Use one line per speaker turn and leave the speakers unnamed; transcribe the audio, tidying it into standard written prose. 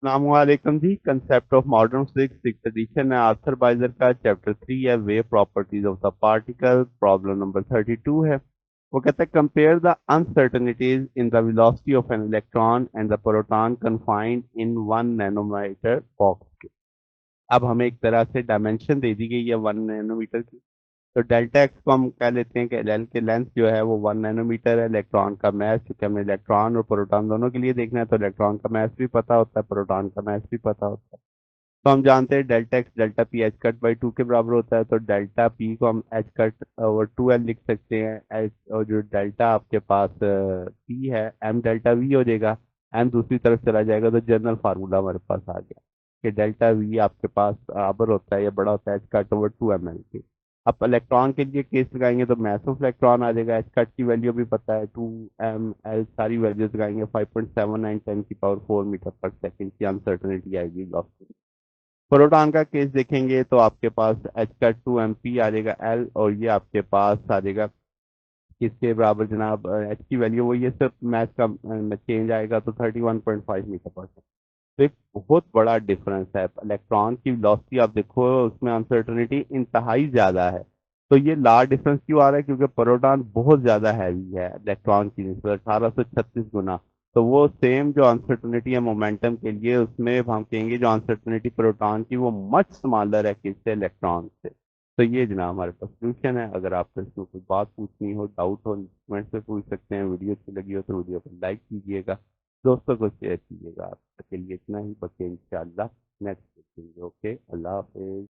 अस्सलामुअलैकुम जी। Concept of modern physics six edition है, आर्थर बाइजर का। चैप्टर 3 है, wave properties of the particle. Problem number 32 है। वो कहता है compare the uncertainties in the velocity of an electron and the proton confined in 1 nanometre box. अब हमें एक तरह से डायमेंशन दे दी गई है 1 नैनोमीटर की। तो डेल्टा एक्स को हम कह लेते हैं कि एल की लेंथ जो है वो 1 नैनोमीटर है। इलेक्ट्रॉन का मैथ, क्योंकि हमें इलेक्ट्रॉन और प्रोटॉन दोनों के लिए देखना है, तो इलेक्ट्रॉन का मैथ भी पता होता है, प्रोटॉन का मैथ भी पता होता है। तो हम जानते हैं delta x delta P H cut by two के बराबर होता है। तो डेल्टा पी को हम एच कट ओवर 2 एल लिख सकते हैं। एच और जो डेल्टा आपके पास पी है, एम डेल्टा वी हो जाएगा। एम दूसरी तरफ चला जाएगा, तो जनरल फार्मूला हमारे पास आ गया कि डेल्टा वी आपके पास बराबर होता है या बड़ा होता है H cut over 2 M L के। अब इलेक्ट्रॉन के लिए केस लगाएंगे तो मैथ ऑफ इलेक्ट्रॉन आ जाएगा। एच कट की वैल्यू भी पता है, 2 एम एल, सारी वैल्यूज लगाएंगे। 5.79 10 की पावर 4 मीटर पर सेकेंड की अनसर्टनिटी आएगी। प्रोटॉन का केस देखेंगे तो आपके पास एच का 2 एम पी आ जाएगा एल, और ये आपके पास आ जाएगा किसके बराबर जनाब। एच की वैल्यू वही है, सिर्फ मैथ का चेंज आएगा, तो 31.5 मीटर पर सेकेंड। तो एक बहुत बड़ा डिफरेंस है। इलेक्ट्रॉन की वेलोसिटी आप देखो, उसमें अनसर्टनिटी इंतहाई ज्यादा है। तो ये लार्ज डिफरेंस क्यों आ रहा है? क्योंकि प्रोटॉन बहुत ज्यादा हैवी है इलेक्ट्रॉन की निस्बत, 1836 गुना। तो वो सेम जो अनसर्टनिटी है मोमेंटम के लिए, उसमें हम कहेंगे जो अनसर्टनिटी प्रोटॉन की वो मच स्मॉलर है किससे, इलेक्ट्रॉन से। तो ये जनाब हमारे पास सोल्यूशन है। अगर आपको इसमें कोई बात पूछनी हो, डाउट हो, कमेंट से पूछ सकते हैं। वीडियो अच्छी लगी हो तो वीडियो को लाइक कीजिएगा, दोस्तों को शेयर कीजिएगा। आज तक के लिए इतना ही, बचे इंशाल्लाह नेक्स्ट देखेंगे। ओके, अल्लाह हाफिज।